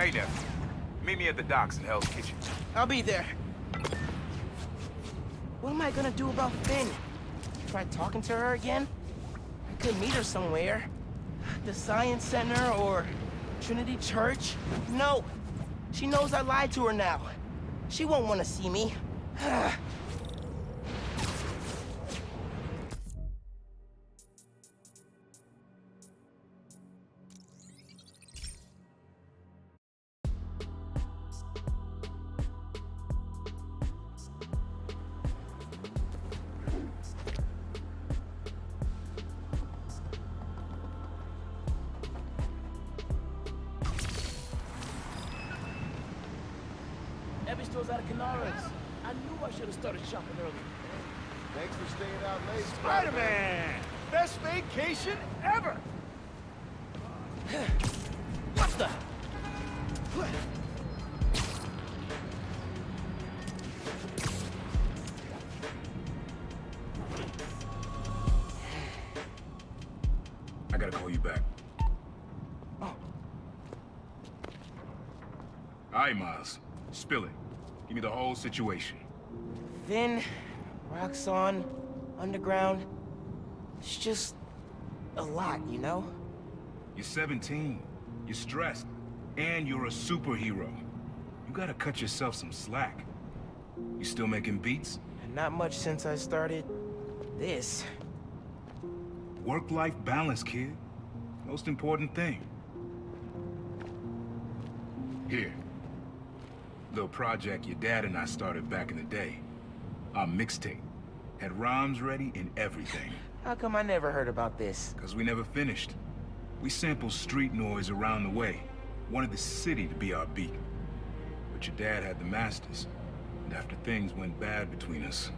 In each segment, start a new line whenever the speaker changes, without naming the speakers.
Hey, nephew. Meet me at the docks in Hell's Kitchen.
I'll be there. What am I gonna do about Finn? Try talking to her again? I could meet her somewhere. The Science Center or Trinity Church? No! She knows I lied to her now. She won't want to see me. Every store's out of Canaras. I knew I should have started shopping early.
Thanks for staying out late,
Spider-Man! Best vacation ever!
What the?
I gotta call you back.
Oh.
All right, Miles. Spill it. Give me the whole situation.
Finn, Roxxon, Underground. It's just a lot, you know?
You're 17. You're stressed. And you're a superhero. You gotta cut yourself some slack. You still making beats?
And not much since I started this.
Work-life balance, kid. Most important thing. Here. Little project your dad and I started back in the day. Our mixtape. Had rhymes ready and everything.
How come I never heard about this?
Cause we never finished. We sampled street noise around the way. Wanted the city to be our beat. But your dad had the masters. And after things went bad between us...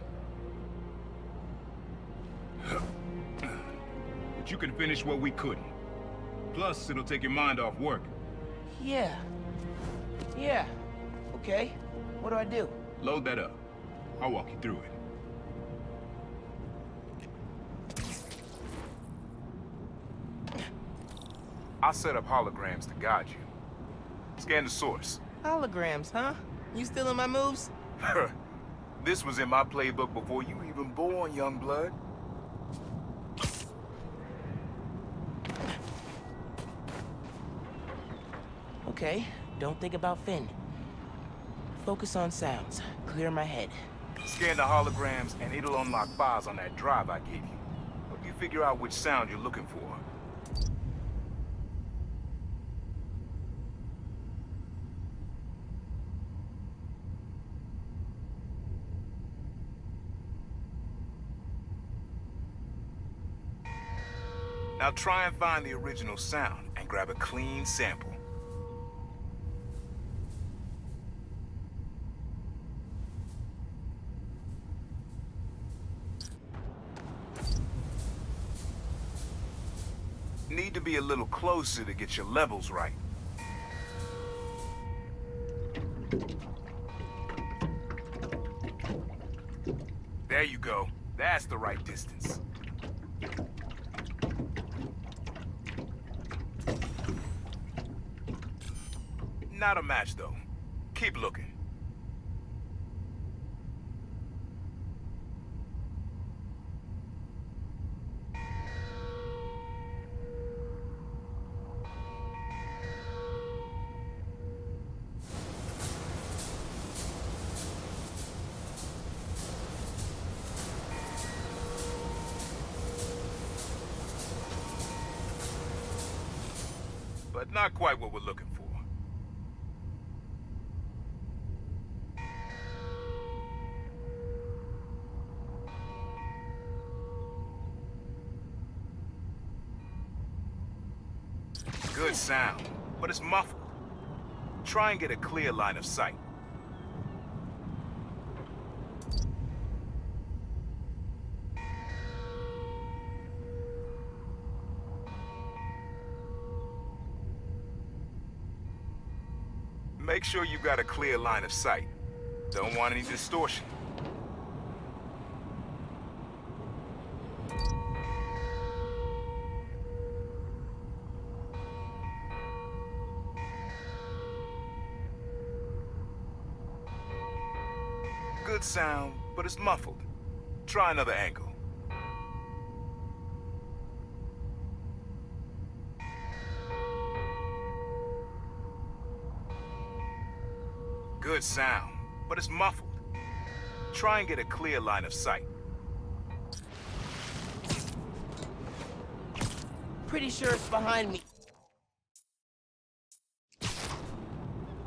But you can finish what we couldn't. Plus, it'll take your mind off work.
Yeah. Yeah. Okay. What do I do?
Load that up. I'll walk you through it. I'll set up holograms to guide you. Scan the source.
Holograms, huh? You stealing my moves?
This was in my playbook before you were even born, young blood.
Okay. Don't think about Finn. Focus on sounds. Clear my head.
Scan the holograms, and it'll unlock files on that drive I gave you. Help you figure out which sound you're looking for. Now try and find the original sound, and grab a clean sample. Need to be a little closer to get your levels right. There you go. That's the right distance. Not a match, though. Keep looking. But not quite what we're looking for. Good sound, but it's muffled. Try and get a clear line of sight. Make sure you got a clear line of sight. Don't want any distortion. good sound, but it's muffled. Try another angle. Good sound, but it's muffled. Try and get a clear line of sight.
Pretty sure it's behind me.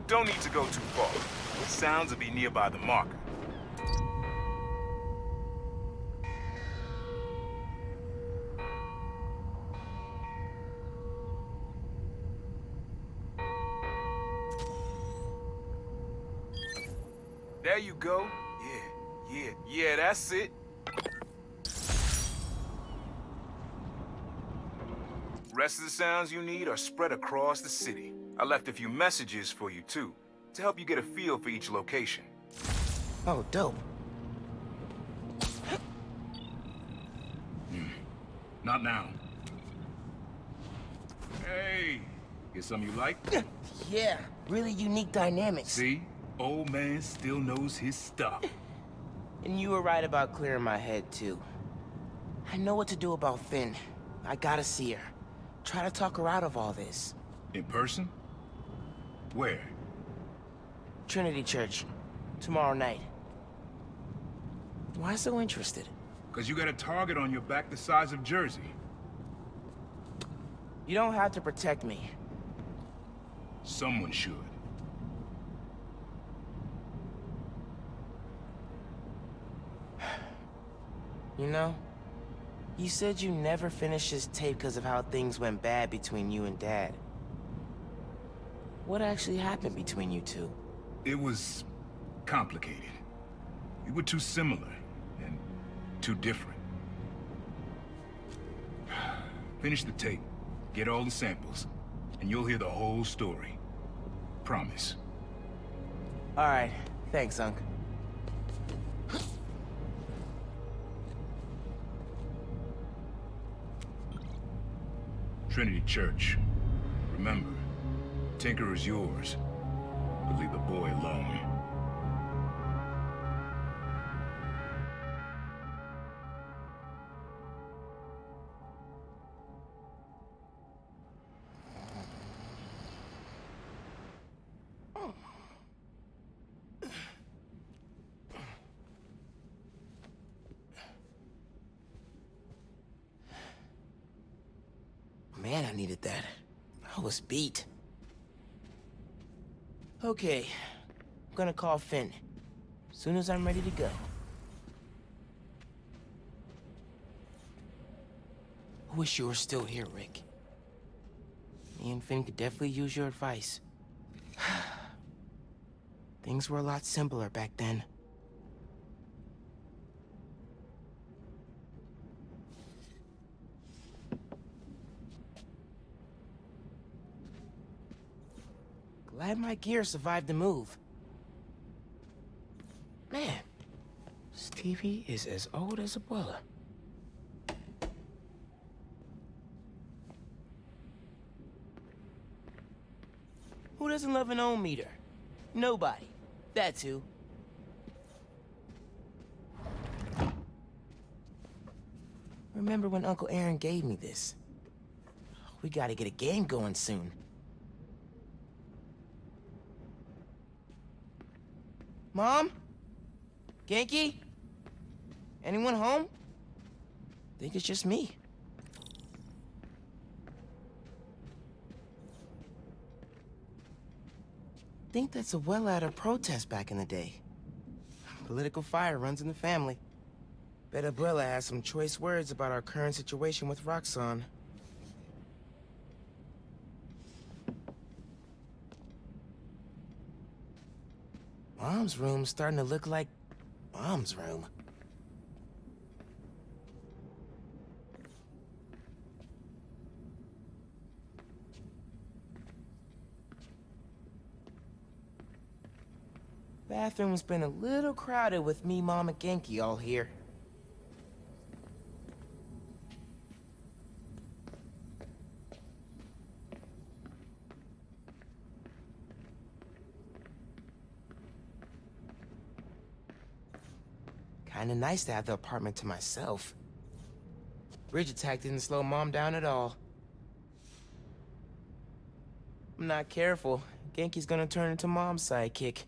Don't need to go too far. The sounds will be nearby the marker. There you go. Yeah, that's it. Rest of the sounds you need are spread across the city. I left a few messages for you too, to help you get a feel for each location.
Oh, dope.
Not now. Hey, get something you like?
Yeah, really unique dynamics.
See? Old man still knows his stuff.
And you were right about clearing my head, too. I know what to do about Finn. I gotta see her. Try to talk her out of all this.
In person? Where?
Trinity Church. Tomorrow night. Why so interested?
Because you got a target on your back the size of Jersey.
You don't have to protect me.
Someone should.
You know, you said you never finished this tape because of how things went bad between you and Dad. What actually happened between you two?
It was complicated. We were too similar and too different. Finish the tape, get all the samples, and you'll hear the whole story. Promise.
All right, thanks, Unc.
Trinity Church. Remember, Tinker is yours, but leave the boy alone.
Man, I needed that. I was beat. Okay, I'm gonna call Finn. Soon as I'm ready to go. I wish you were still here, Rick. Me and Finn could definitely use your advice. Things were a lot simpler back then. Glad my gear survived the move. Man, Stevie is as old as Abuela. Who doesn't love an ohm meter? Nobody. That's who. Remember when Uncle Aaron gave me this? We gotta get a game going soon. Mom? Genki? Anyone home? Think it's just me. Think that's a well-out protest back in the day. Political fire runs in the family. Bet Abuela has some choice words about our current situation with Roxxon. Mom's room's starting to look like Mom's room. Bathroom's been a little crowded with me, Mom, and Genki all here. Kinda nice to have the apartment to myself. Bridge attack didn't slow Mom down at all. I'm not careful. Genki's gonna turn into Mom's sidekick.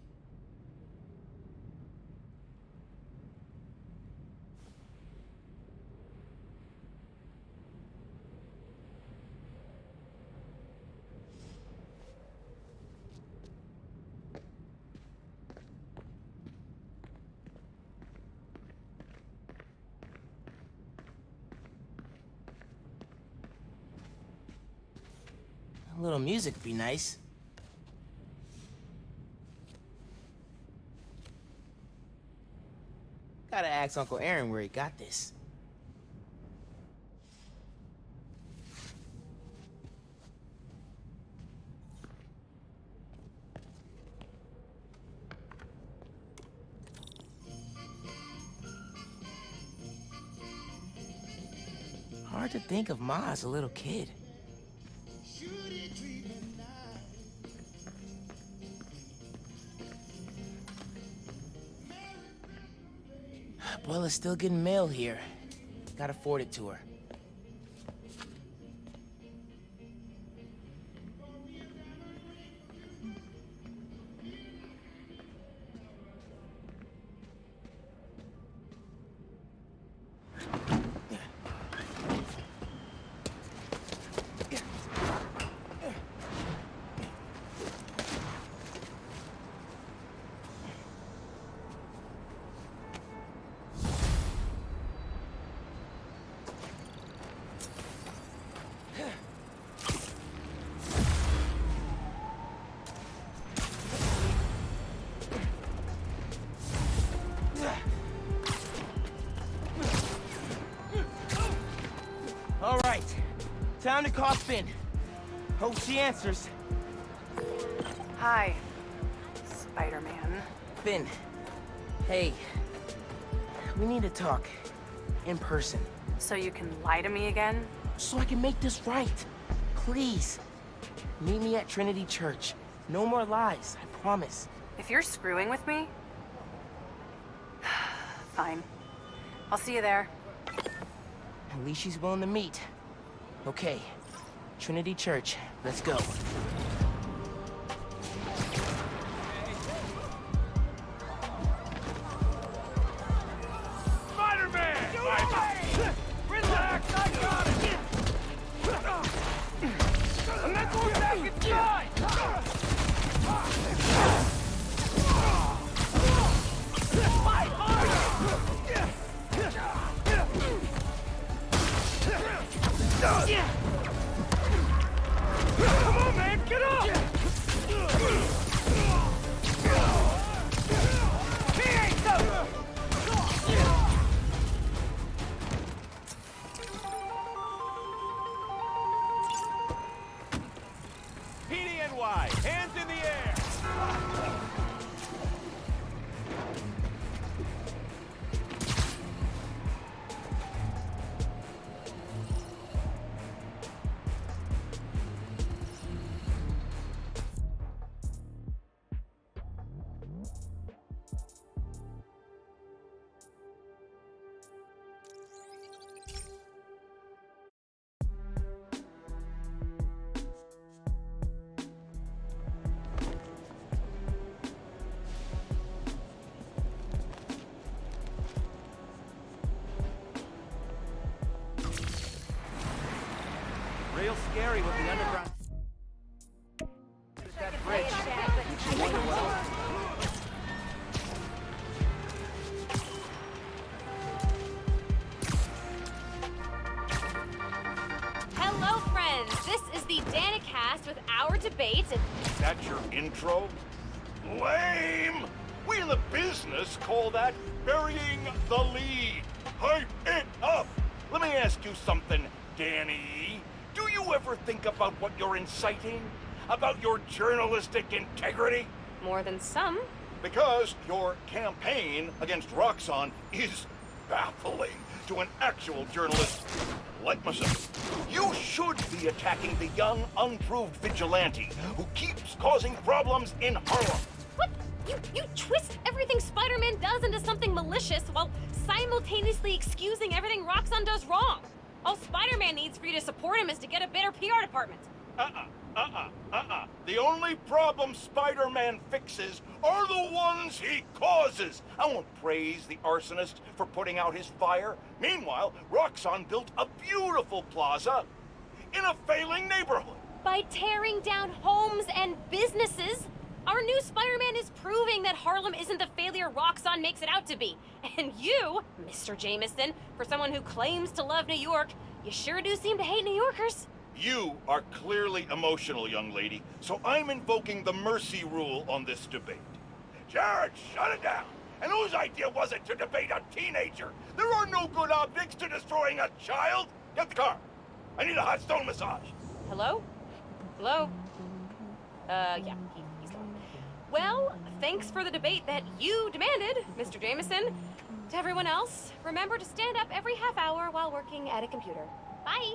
A little music would be nice. Gotta ask Uncle Aaron where he got this. Hard to think of Ma as a little kid. Abuela's still getting mail here. Gotta forward it to her. All right, time to call Finn. Hope she answers.
Hi, Spider-Man.
Finn, hey, we need to talk in person
So you can lie to me again?
so I can make this right. Please, meet me at Trinity Church. No more lies, I promise.
If you're screwing with me... Fine. I'll see you there.
At least she's willing to meet. Okay, Trinity Church, let's go.
Spider-Man! Relax, I got it! I'm not going back inside! Fight harder! Come on, man, get up! He ain't so... PDNY, hands in the air! Real scary with the underground. That bridge.
Hello, friends. This is the Danicast with our debate.
That's your intro? Lame! We in the business call that burying the lead. Hype it up! Let me ask you something, Danny. Do you ever think about what you're inciting? About your journalistic integrity?
More than some.
Because your campaign against Roxxon is baffling to an actual journalist like myself. You should be attacking the young, unproved vigilante who keeps causing problems in Harlem.
What? You twist everything Spider-Man does into something malicious while simultaneously excusing everything Roxxon does wrong. All Spider-Man needs for you to support him is to get a better PR department.
The only problem Spider-Man fixes are the ones he causes. I won't praise the arsonist for putting out his fire. Meanwhile, Roxxon built a beautiful plaza in a failing neighborhood.
By tearing down homes and businesses, our new Spider-Man is proving that Harlem isn't the failure Roxxon makes it out to be. And you, Mr. Jameson, for someone who claims to love New York, you sure do seem to hate New Yorkers.
You are clearly emotional, young lady, so I'm invoking the mercy rule on this debate. Jared, shut it down! And whose idea was it to debate a teenager? There are no good objects to destroying a child! Get the car! I need a hot stone massage!
Hello? Hello? Yeah, he's gone. Well, thanks for the debate that you demanded, Mr. Jameson. To everyone else, remember to stand up every half hour while working at a computer. Bye!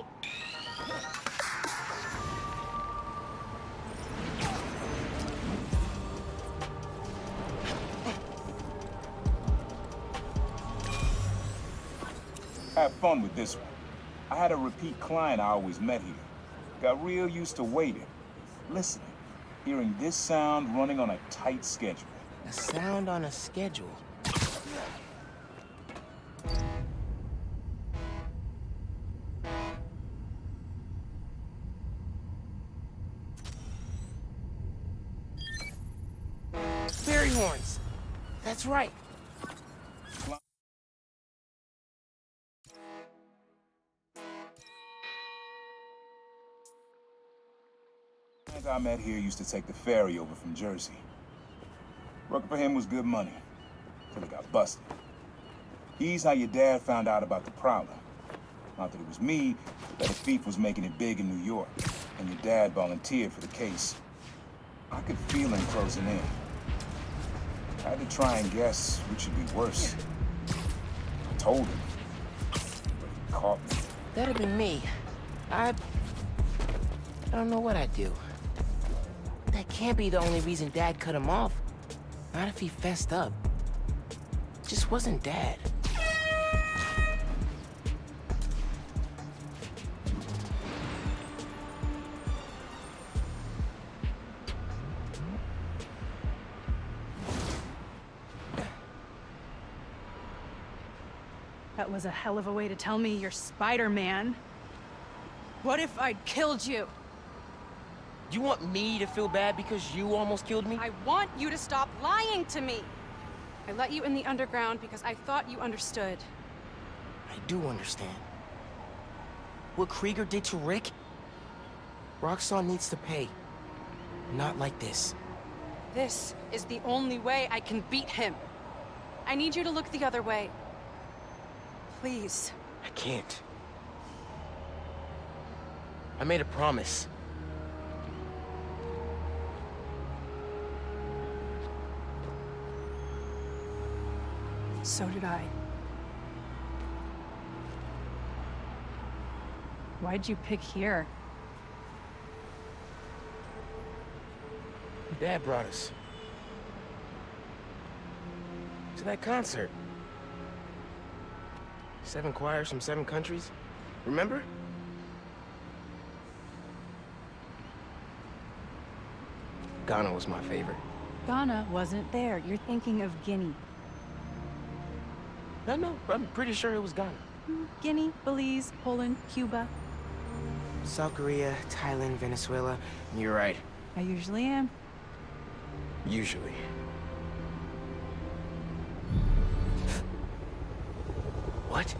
Have fun with this one. I had a repeat client I always met here. Got real used to waiting, listening, hearing this sound running on a tight schedule.
A sound on a schedule. Fairy horns. That's right.
The guy I met here used to take the ferry over from Jersey. Working for him was good money, till he got busted. He's how your dad found out about the Prowler. Not that it was me, but the thief was making it big in New York, and your dad volunteered for the case. I could feel him closing in. I had to try and guess which should be worse. I told him, but he caught me.
That'd be me. I don't know what I'd do. That can't be the only reason Dad cut him off. Not if he fessed up. Just wasn't Dad.
That was a hell of a way to tell me you're Spider-Man. What if I'd killed you?
You want me to feel bad because you almost killed me?
I want you to stop lying to me. I let you in the underground because I thought you understood.
I do understand. What Krieger did to Rick? Roxxon needs to pay. Not like this.
This is the only way I can beat him. I need you to look the other way. Please.
I can't. I made a promise.
So did I. Why'd you pick here?
Dad brought us. To that concert. 7 choirs from 7 countries. Remember? Ghana was my favorite.
Ghana wasn't there. You're thinking of Guinea.
No, I'm pretty sure it was Ghana.
Guinea, Belize, Poland, Cuba.
South Korea, Thailand, Venezuela. You're right.
I usually am.
Usually. What?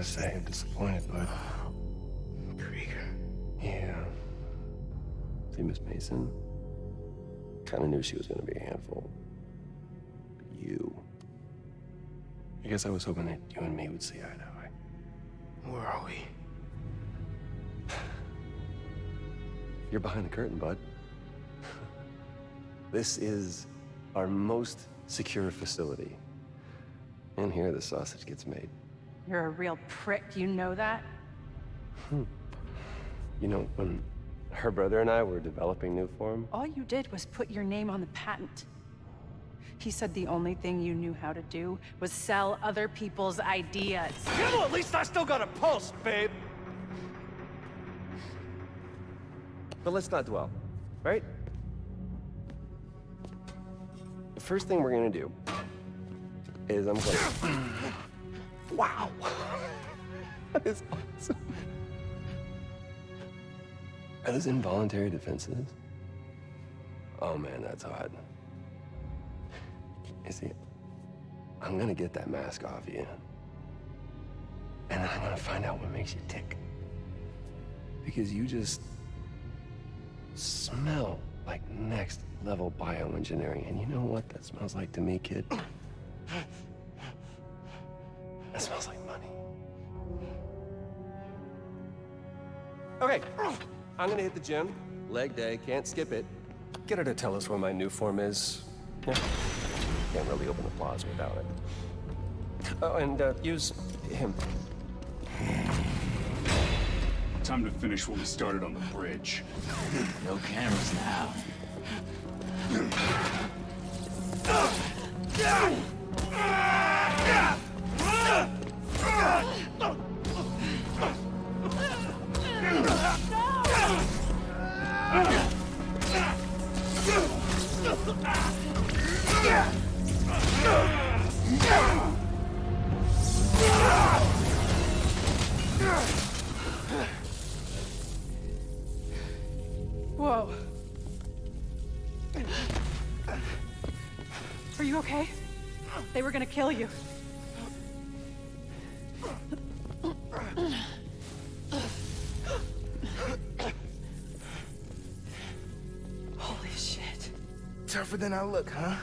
gotta say, I'm disappointed, bud.
Krieger.
Yeah. See, Miss Mason? Kinda knew she was gonna be a handful. But you... I guess I was hoping that you and me would see eye to eye.
Where are we?
You're behind the curtain, bud. This is our most secure facility. And here the sausage gets made.
You're a real prick, you know that?
You know, when her brother and I were developing new form,
All you did was put your name on the patent. He said the only thing you knew how to do was sell other people's ideas.
Yeah, well, at least I still got a pulse, babe.
but let's not dwell, right? The first thing we're gonna do is I'm going wow. That is awesome. Are those involuntary defenses? Oh man, that's hot. You see, I'm gonna get that mask off you. And I'm gonna find out what makes you tick. Because you just smell like next level bioengineering. And you know what that smells like to me, kid? That smells like money. Okay, I'm gonna hit the gym. Leg day, can't skip it. Get her to tell us where my new form is. Yeah. Can't really open the plaza without it. Oh, and use him.
Time to finish what we started on the bridge.
No cameras now.
Whoa. Are you okay? They were gonna kill you. Holy shit.
Tougher than I look, huh?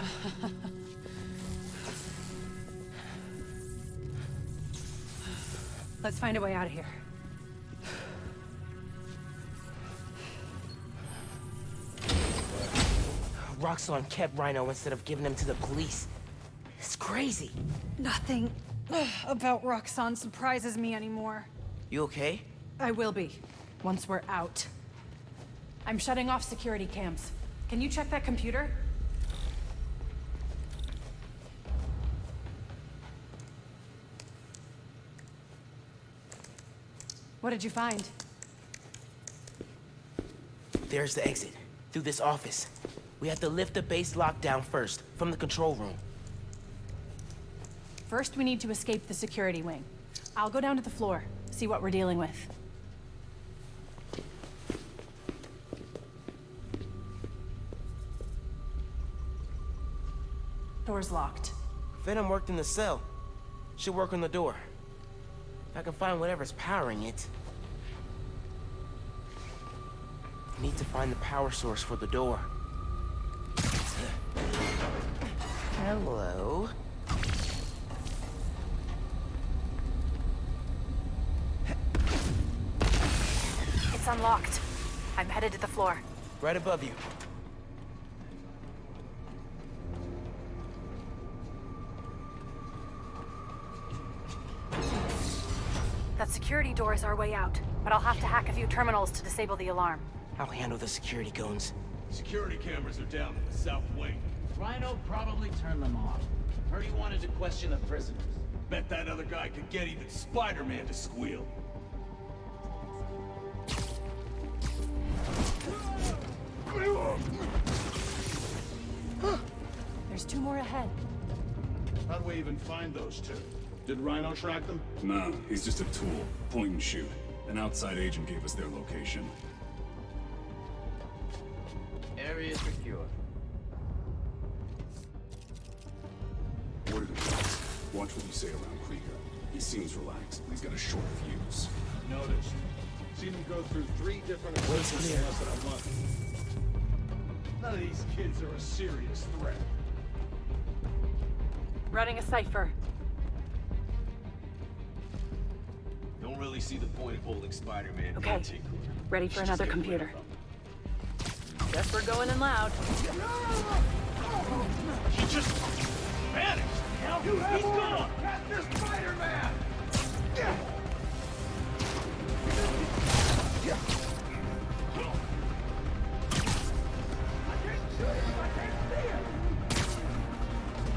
Let's find a way out of here.
Roxxon kept Rhino instead of giving him to the police. It's crazy.
Nothing about Roxxon surprises me anymore.
You okay?
I will be, once we're out. I'm shutting off security cams. Can you check that computer? What did you find?
There's the exit. Through this office. We have to lift the base lockdown first, from the control room.
First, we need to escape the security wing. I'll go down to the floor, see what we're dealing with. Door's locked.
Venom worked in the cell. Should work on the door. If I can find whatever's powering it. Need to find the power source for the door. Hello?
It's unlocked. I'm headed to the floor.
Right above you.
That security door is our way out, but I'll have to hack a few terminals to disable the alarm.
I'll handle the security goons.
Security cameras are down in the south wing.
Rhino probably turned them off. Heard he wanted to question the prisoners.
Bet that other guy could get even Spider-Man to squeal.
There's two more ahead.
How'd we even find those two? Did Rhino track them?
Nah, he's just a tool. Point and shoot. An outside agent gave us their location.
Area secure.
Word of advice. Watch what you say around Krieger. He seems relaxed, but he's got a short fuse.
Noticed. Seen him go through 3 different equipments in less than a month. None of these kids are a serious threat.
Running a cipher.
Don't really see the point of holding Spider-Man
Okay.
and Tinkerer.
Ready for another computer. Guess we're going in loud.
He just vanished. He's gone.
Captain Spider-Man!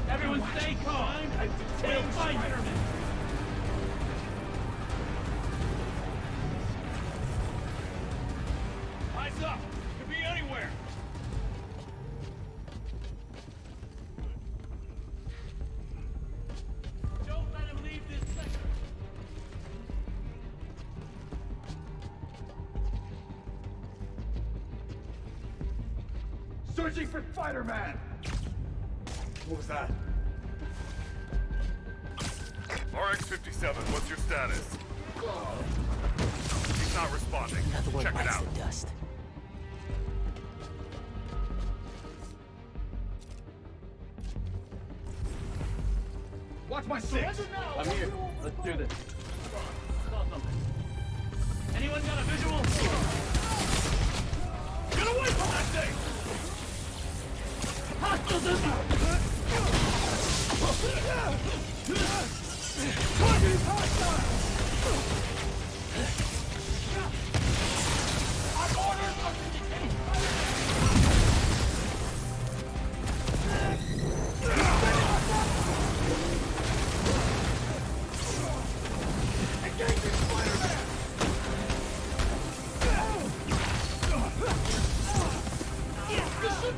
Everyone stay calm. We'll find Spider-Man.
Eyes up. Could be anywhere.
Don't let him leave this sector.
Searching for Spider-Man! What was that?
RX-57, what's your status? He's not responding.
Another one
Check it
bites
out.
the dust.
Watch my 6!
I'm here. Let's do this.
Saw something. Anyone got a visual?
Get away from that thing!
Hostiles in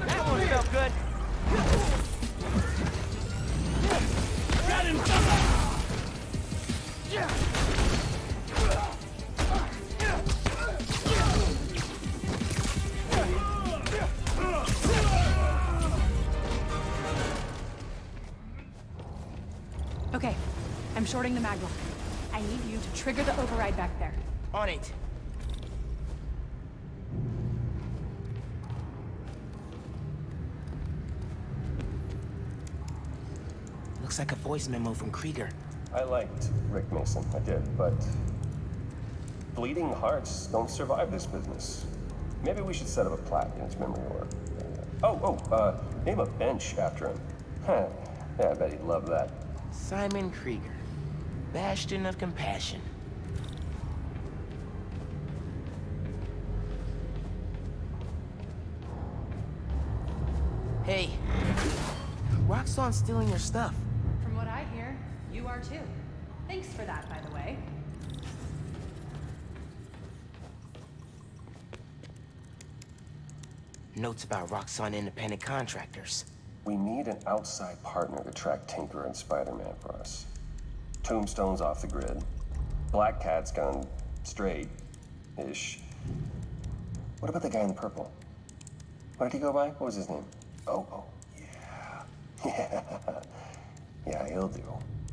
That one felt good.
Got him!
Okay, I'm shorting the mag lock. I need you to trigger the override back there.
On it. Looks like a voice memo from Krieger.
I liked Rick Mason, I did, but bleeding hearts don't survive this business. Maybe we should set up a plaque in his memory or... name a bench after him. Huh, yeah, I bet he'd love that.
Simon Krieger. Bastion of Compassion. Hey. Roxxon's stealing your stuff.
From what I hear, you are too. Thanks for that, by the way.
Notes about Roxxon independent contractors.
We need an outside partner to track Tinkerer and Spider-Man for us. Tombstone's off the grid. Black Cat's gone straight-ish. What about the guy in the purple? What did he go by? What was his name? Oh, yeah. Yeah. Yeah, he'll do.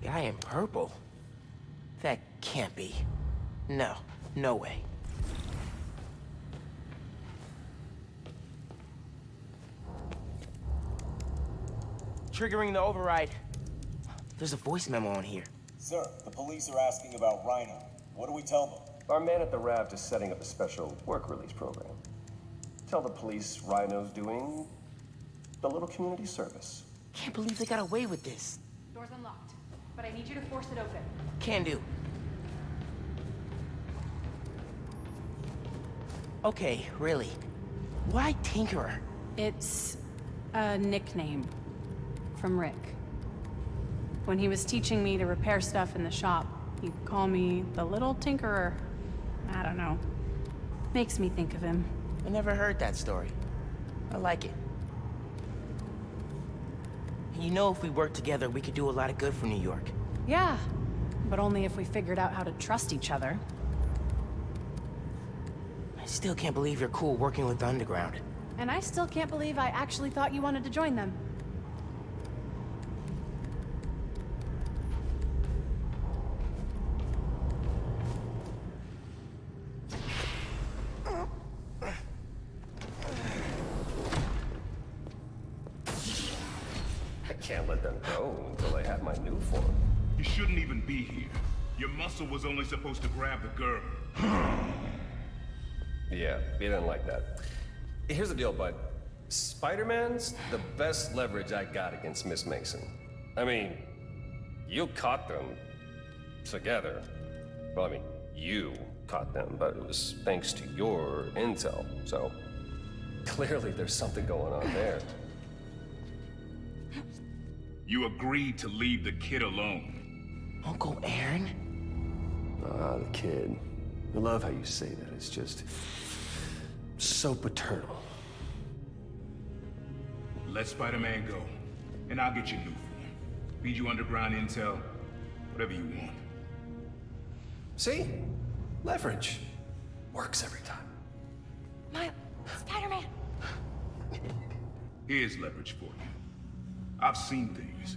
Guy in purple? That can't be. No, no way. Triggering the override. There's a voice memo on here.
Sir, the police are asking about Rhino. What do we tell them?
Our man at the raft is setting up a special work release program. Tell the police Rhino's doing the little community service.
Can't believe they got away with this.
Door's unlocked, but I need you to force it open.
Can do. Okay, really. Why Tinkerer?
It's a nickname from Rick. When he was teaching me to repair stuff in the shop, he'd call me the Little Tinkerer. I don't know. Makes me think of him.
I never heard that story. I like it. You know, if we work together, we could do a lot of good for New York.
Yeah, but only if we figured out how to trust each other.
I still can't believe you're cool working with the Underground.
And I still can't believe I actually thought you wanted to join them.
can't let them go until I have my new form.
You shouldn't even be here. Your muscle was only supposed to grab the girl.
Yeah, he didn't like that. Here's the deal, bud. Spider-Man's the best leverage I got against Miss Mason. I mean, you caught them together. Well, I mean, you caught them, but it was thanks to your intel, so clearly there's something going on there.
You agreed to leave the kid alone.
Uncle Aaron?
Ah, the kid. I love how you say that. It's just so paternal.
Let Spider-Man go, and I'll get you new form. Feed you underground intel, whatever you want.
See? Leverage. Works every time.
Spider-Man.
Here's leverage for you. I've seen things.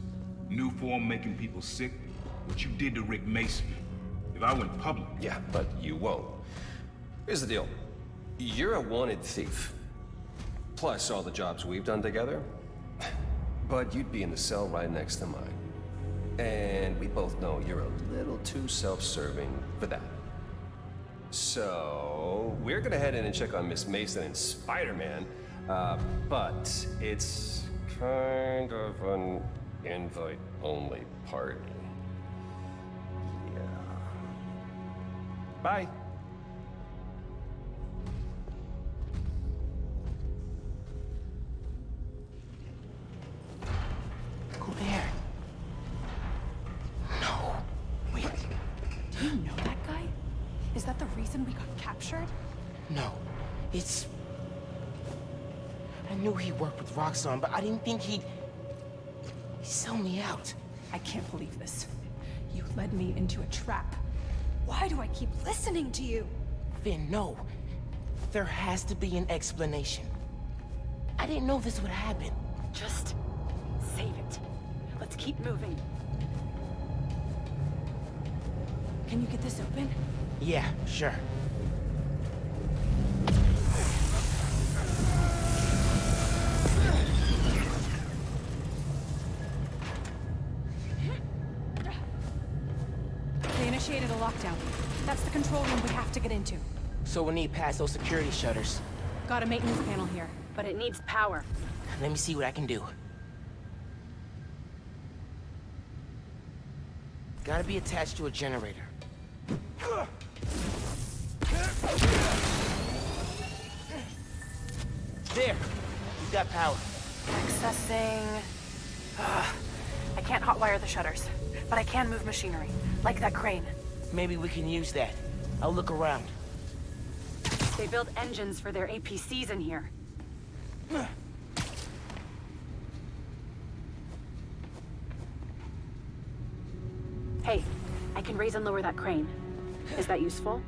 New form making people sick. What you did to Rick Mason. If I went public...
Yeah, but you won't. Here's the deal. You're a wanted thief. Plus all the jobs we've done together. But you'd be in the cell right next to mine. And we both know you're a little too self-serving for that. So, we're gonna head in and check on Miss Mason and Spider-Man, but it's kind of an invite-only party. Yeah. Bye.
Go there. No. Wait.
Do you know that guy? Is that the reason we got captured?
No. It's... I knew he worked with Roxxon, but I didn't think he'd sell me out.
I can't believe this. You led me into a trap. Why do I keep listening to you?
Finn, no. There has to be an explanation. I didn't know this would happen.
Just save it. Let's keep moving.
Can you get this open?
Yeah, sure.
They initiated a lockdown. That's the control room we have to get into.
So we need past those security shutters.
Got a maintenance panel here.
But it needs power.
Let me see what I can do. Gotta be attached to a generator. There! We've got power.
Accessing... I can't hotwire the shutters, but I can move machinery, like that crane.
Maybe we can use that. I'll look around.
They build engines for their APCs in here. Hey, I can raise and lower that crane. Is that useful?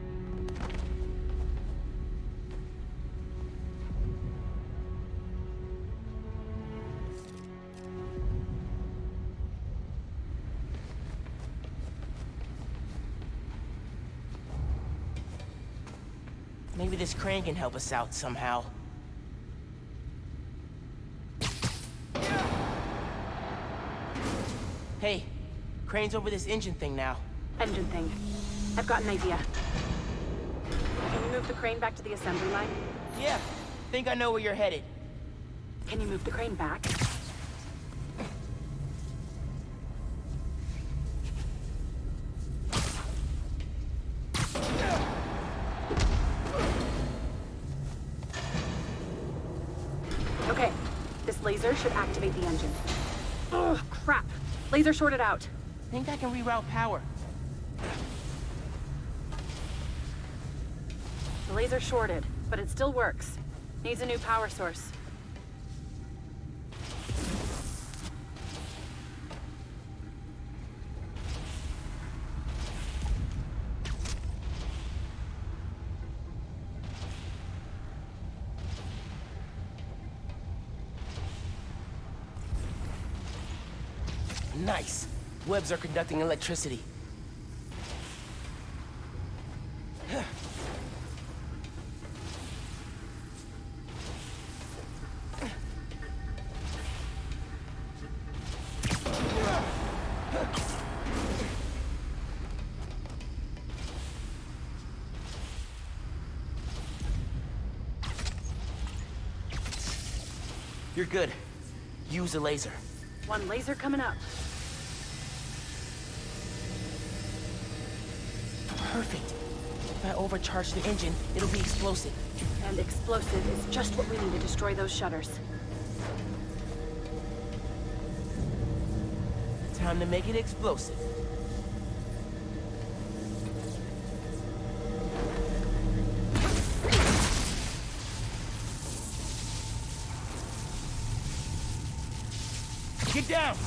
Maybe this crane can help us out somehow. Hey, crane's over this engine thing now.
Engine thing. I've got an idea. Can you move the crane back to the assembly line?
Yeah, think I know where you're headed.
Can you move the crane back? Okay, this laser should activate the engine. Oh, crap. Laser shorted out.
Think I can reroute power.
The laser shorted, but it still works. Needs a new power source.
Nice. Webs are conducting electricity. You're good. Use a laser.
One laser coming up.
Perfect. If I overcharge the engine, it'll be explosive.
And explosive is just what we need to destroy those shutters.
Time to make it explosive. Get down!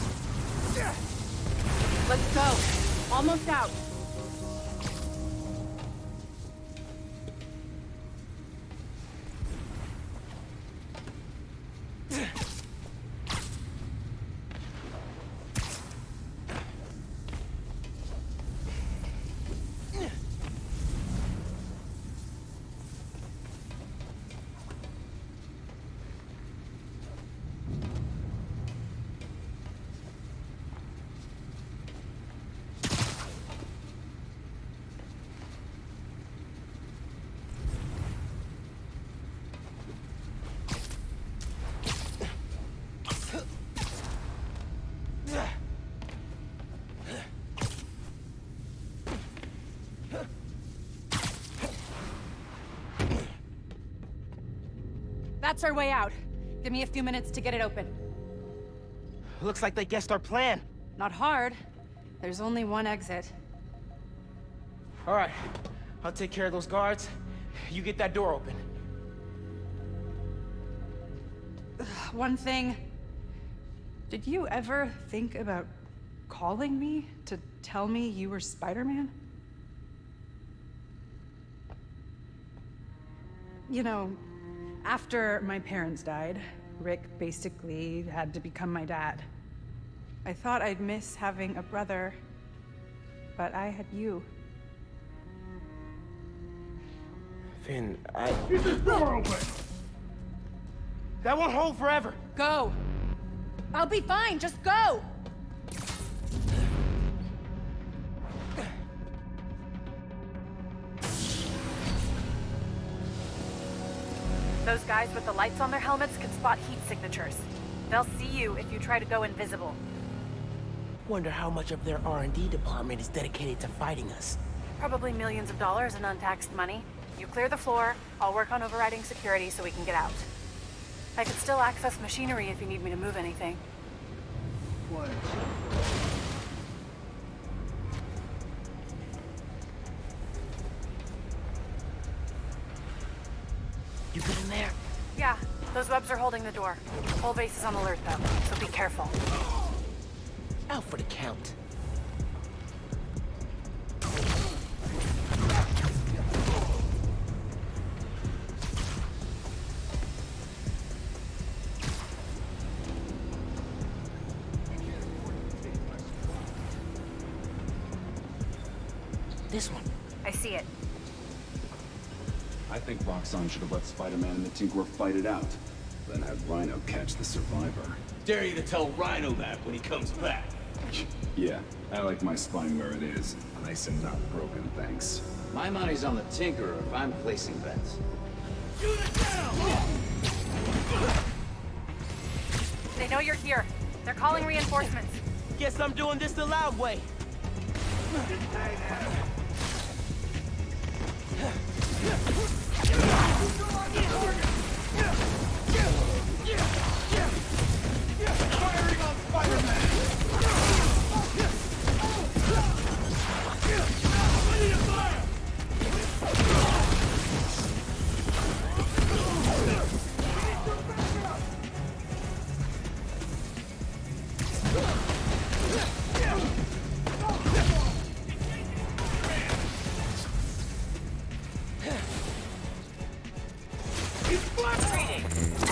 Let's go. Almost out.
That's our way out. Give me a few minutes to get it open.
Looks like they guessed our plan.
Not hard. There's only one exit.
All right, I'll take care of those guards. You get that door open.
One thing. Did you ever think about calling me to tell me you were Spider-Man? You know, after my parents died, Rick basically had to become my dad. I thought I'd miss having a brother, but I had you.
Finn,
Keep this door open!
That won't hold forever.
Go! I'll be fine, just go!
Those guys with the lights on their helmets can spot heat signatures. They'll see you if you try to go invisible.
Wonder how much of their R&D department is dedicated to fighting us.
Probably millions of dollars in untaxed money. You clear the floor, I'll work on overriding security so we can get out. I could still access machinery if you need me to move anything.
What?
You good in there?
Yeah, those webs are holding the door. Whole base is on alert though, so be careful.
Out for the count. This one.
I see it.
I think Roxxon should have let Spider-Man and the Tinkerer fight it out, then had Rhino catch the survivor.
Dare you to tell Rhino that when he comes back.
Yeah, I like my spine where it is. Nice and not broken, thanks.
My money's on the Tinkerer if I'm placing bets.
They know you're here. They're calling reinforcements.
Guess I'm doing this the loud way.
Firing on Spider-Man! Ready to fire!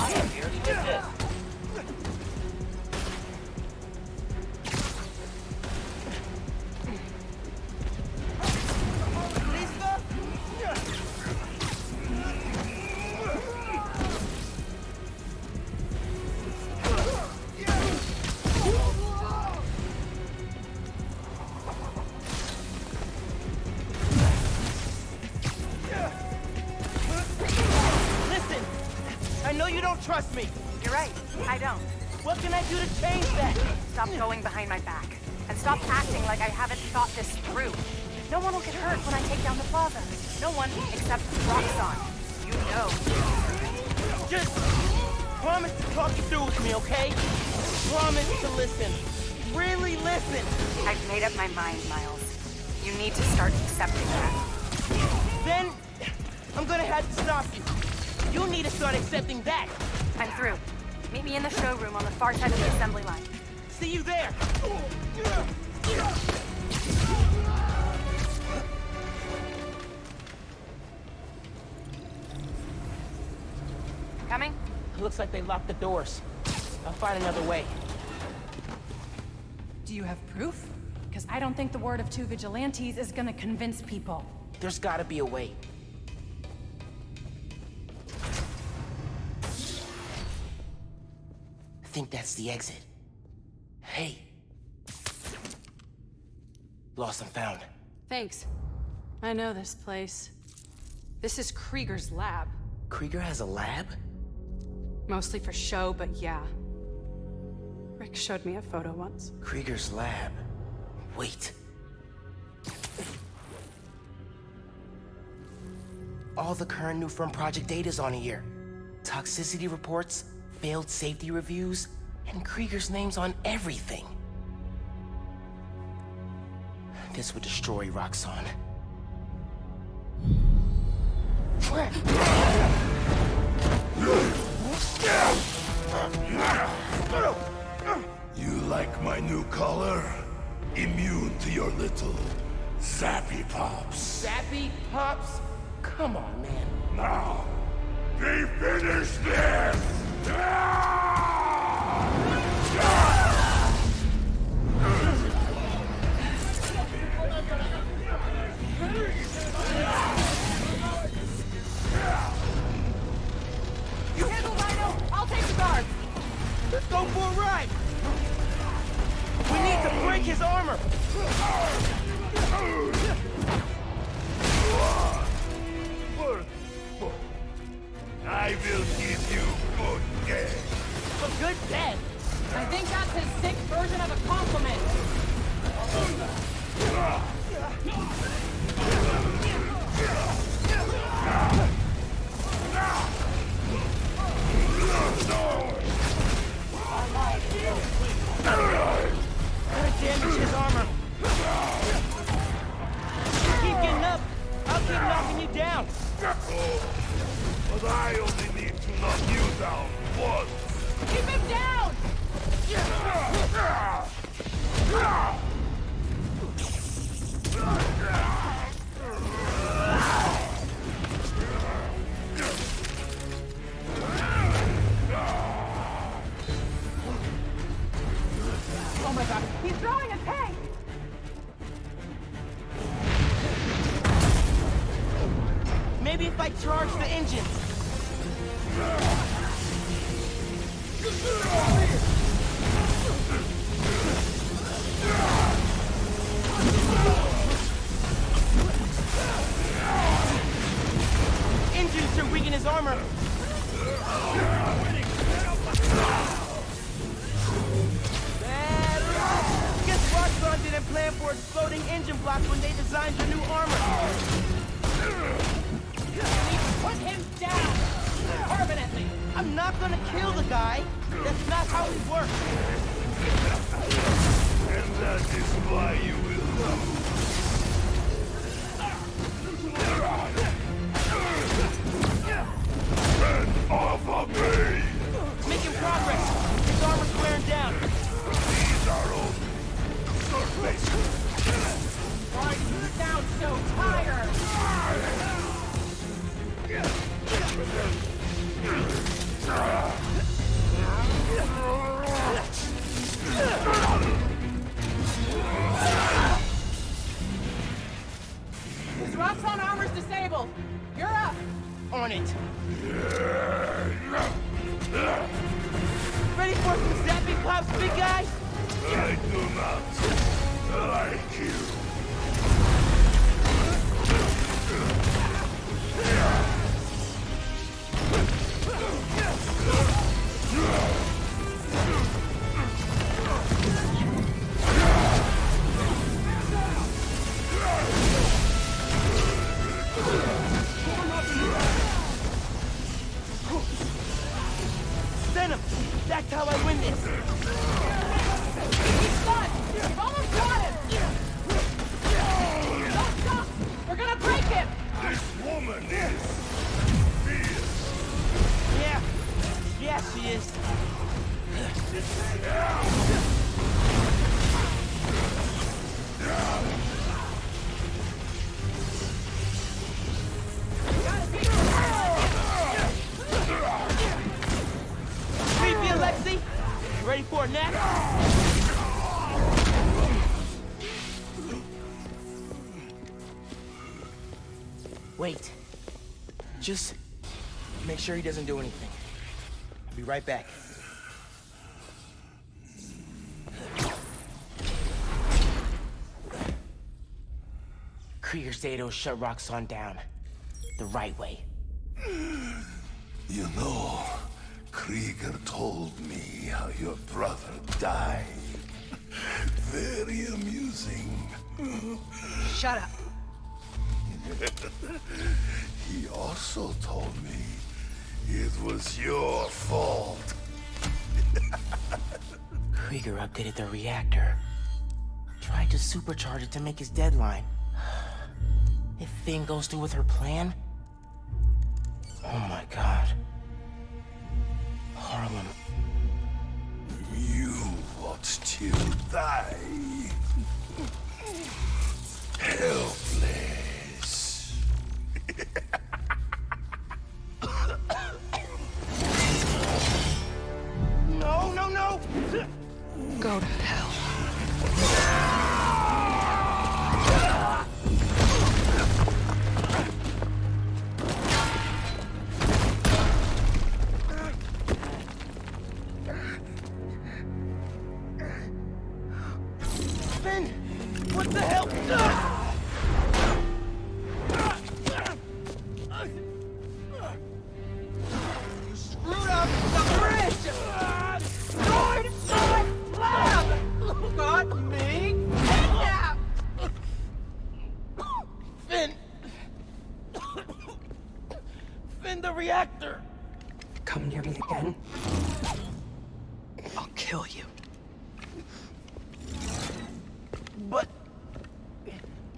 I am here to get this. Listen, I know you don't trust me.
You're right. I don't.
What can I do to change that?
Stop going behind my back. And stop acting like I haven't thought this through. No one will get hurt when I take down the plaza. No one except Roxxon. You know.
Just promise to talk it through with me, okay? Promise to listen. Really listen.
I've made up my mind, Miles. You need to start accepting that.
Then I'm gonna have to stop you. You need to start accepting that.
I'm through. Meet me in the showroom on the far side of the assembly line.
See you there.
Coming?
Looks like they locked the doors. I'll find another way.
Do you have proof? Because I don't think the word of two vigilantes is gonna convince people.
There's gotta be a way. I think that's the exit. Hey. Lost and found.
Thanks. I know this place. This is Krieger's lab.
Krieger has a lab?
Mostly for show, but yeah. Rick showed me a photo once.
Krieger's lab. Wait. All the current new firm project data's on here. Toxicity reports, failed safety reviews, and Krieger's name's on everything. This would destroy Roxxon.
You like my new color? Immune to your little zappy pops.
Zappy Pops? Come on, man.
Now, we finish this!
You handle Rhino, I'll take the guard. Let's go for a ride. We need to break his armor.
I will give you good death.
A good death?
I think that's his sick version of a compliment.
Gotta damage his armor. Keep getting up. I'll keep knocking you down.
But I only need to knock you down once.
Keep him down! Oh my god, he's throwing a tank!
Maybe if I charge the engine. Engine should weaken his armor. Guess Roxxon didn't plan for exploding engine blocks when they designed the new armor.
Put him down! Permanently!
I'm not gonna kill the guy. That's not how it works.
And that is why you will lose. Get off of me!
Making progress. His armor's wearing down.
These are all surface.
Why do you sound so tired? His Roxxon armor's disabled. You're up.
On it. Ready for some zappy pops, big guy?
I do not like you. Yeah.
exact how I win this.
He's done! You've almost got him! Don't stop! We're gonna break him!
This woman is fierce.
Yeah. Yeah, she is. Creepy, Alexi. You ready for a nap? Wait. Just make sure he doesn't do anything. I'll be right back. Krieger said he'll shut Roxxon down. The right way.
You know, Krieger told me how your brother died. Very amusing.
Shut up.
He also told me it was your fault.
Krieger updated the reactor. Tried to supercharge it to make his deadline. If Finn goes through with her plan... Oh my god. Harlem.
You watched till die. Helpless.
No, no, no!
Go to hell.
Finn! What the hell?
You screwed up the bridge! Destroyed my lab! Got me kidnapped!
Finn! Finn, the reactor!
Come near me again. I'll kill you.
But...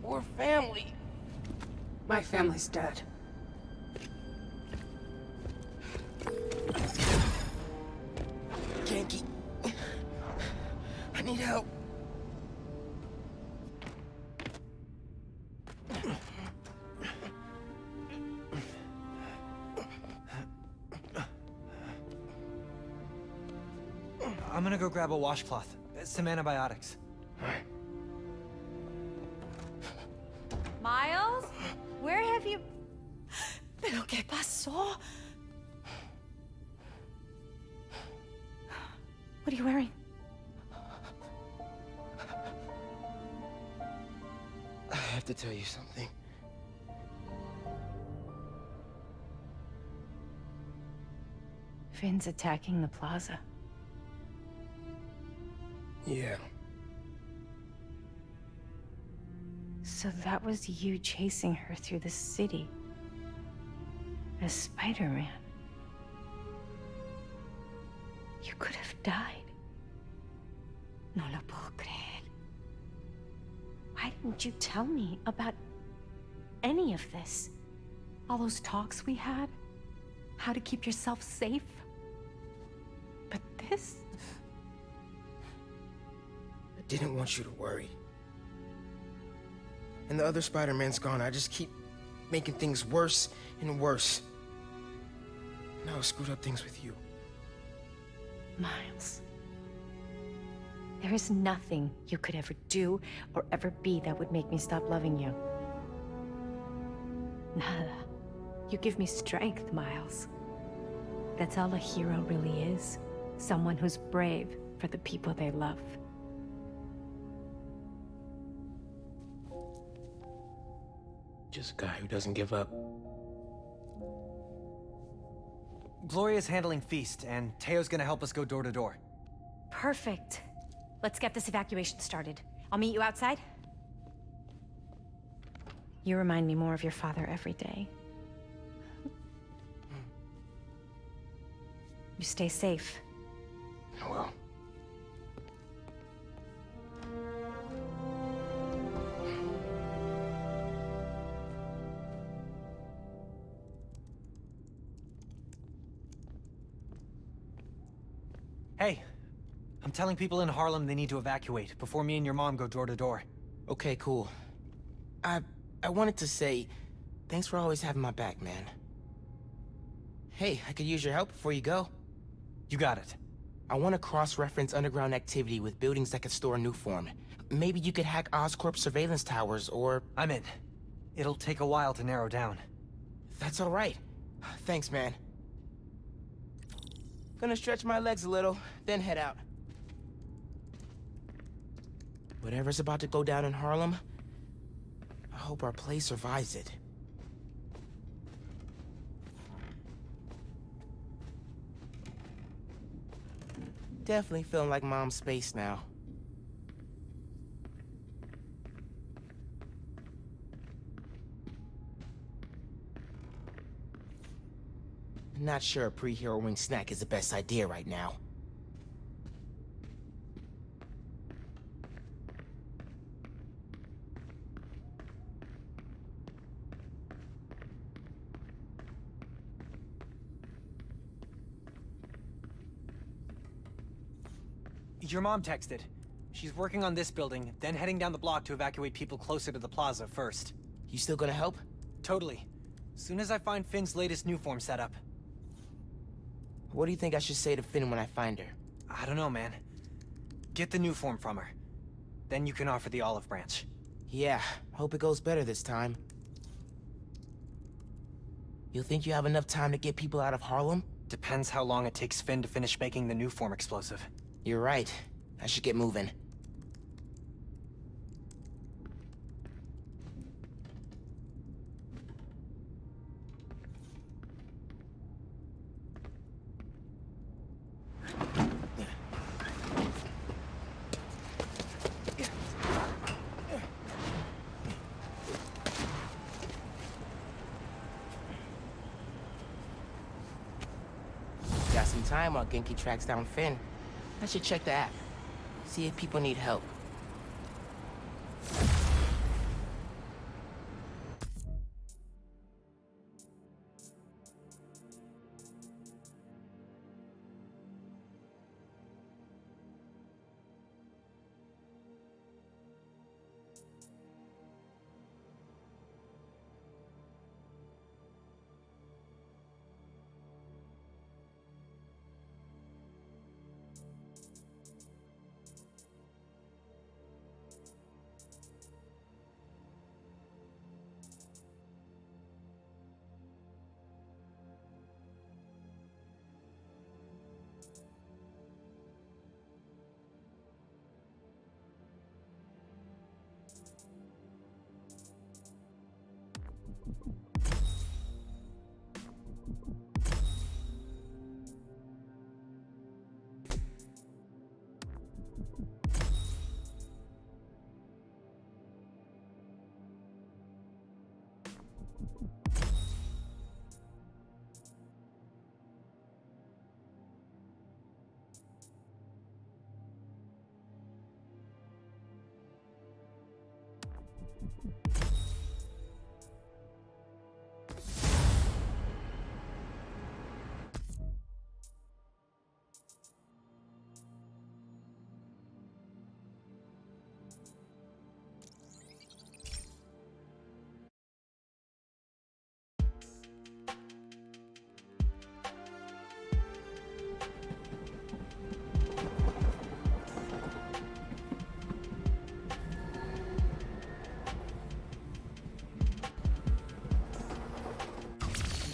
we're family.
My family's dead.
Yankee. I need help.
I'm gonna go grab a washcloth. Some antibiotics.
Miles? Where have you... ¿Pero qué pasó? What are you wearing?
I have to tell you something.
Finn's attacking the plaza.
Yeah.
So that was you chasing her through the city. As Spider-Man. You could have died. No lo puedo creer. Why didn't you tell me about any of this? All those talks we had? How to keep yourself safe? But this?
I didn't want you to worry. And the other Spider-Man's gone. I just keep making things worse and worse. Now I screwed up things with you.
Miles. There is nothing you could ever do or ever be that would make me stop loving you. Nada. You give me strength, Miles. That's all a hero really is. Someone who's brave for the people they love.
Just a guy who doesn't give up.
Gloria's handling Feast, and Teo's gonna help us go door to door.
Perfect. Let's get this evacuation started. I'll meet you outside. You remind me more of your father every day. You stay safe.
I'm telling people in Harlem they need to evacuate before me and your mom go door to door.
Okay, cool. I wanted to say, thanks for always having my back, man. Hey, I could use your help before you go.
You got it.
I want to cross-reference underground activity with buildings that could store a new form. Maybe you could hack Oscorp's surveillance towers, or...
I'm in. It'll take a while to narrow down.
That's all right. Thanks, man. Gonna stretch my legs a little, then head out. Whatever's about to go down in Harlem, I hope our place survives it. Definitely feeling like mom's space now. Not sure a pre-hero wing snack is the best idea right now.
Your mom texted. She's working on this building, then heading down the block to evacuate people closer to the plaza first.
You still gonna help?
Totally. Soon as I find Finn's latest new form setup.
What do you think I should say to Finn when I find her?
I don't know, man. Get the new form from her. Then you can offer the olive branch.
Yeah, hope it goes better this time. You think you have enough time to get people out of Harlem?
Depends how long it takes Finn to finish making the new form explosive.
You're right. I should get moving. Got some time while Genki tracks down Finn. I should check the app. See if people need help.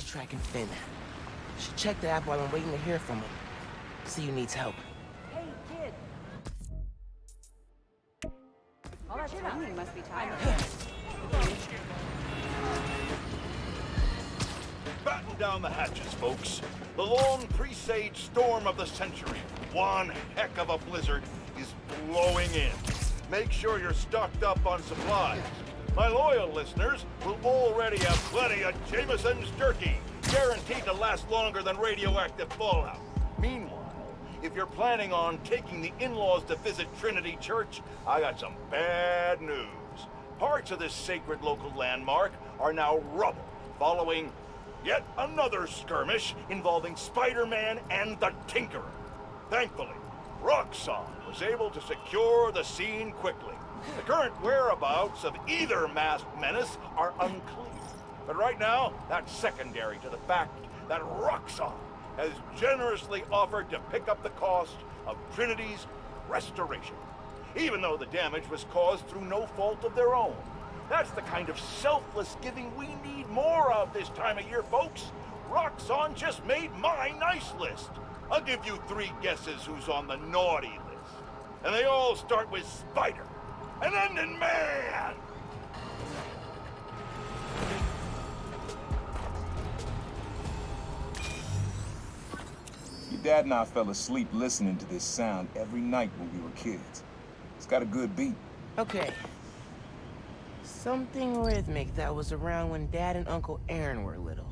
Tracking Finn. Should check the app while I'm waiting to hear from him. See who needs help.
Hey, kid. All that training must be tiring.
Batten down the hatches, folks. The long presaged storm of the century, one heck of a blizzard, is blowing in. Make sure you're stocked up on supplies. My loyal listeners will already have plenty of Jameson's jerky, guaranteed to last longer than radioactive fallout. Meanwhile, if you're planning on taking the in-laws to visit Trinity Church, I got some bad news. Parts of this sacred local landmark are now rubble, following yet another skirmish involving Spider-Man and the Tinkerer. Thankfully, Roxxon was able to secure the scene quickly. The current whereabouts of either masked menace are unclear. But right now, that's secondary to the fact that Roxxon has generously offered to pick up the cost of Trinity's restoration, even though the damage was caused through no fault of their own. That's the kind of selfless giving we need more of this time of year, folks. Roxxon just made my nice list. I'll give you 3 guesses who's on the naughty list. And they all start with Spider, and end in Man!
Your dad and I fell asleep listening to this sound every night when we were kids. It's got a good beat.
Okay. Something rhythmic that was around when Dad and Uncle Aaron were little.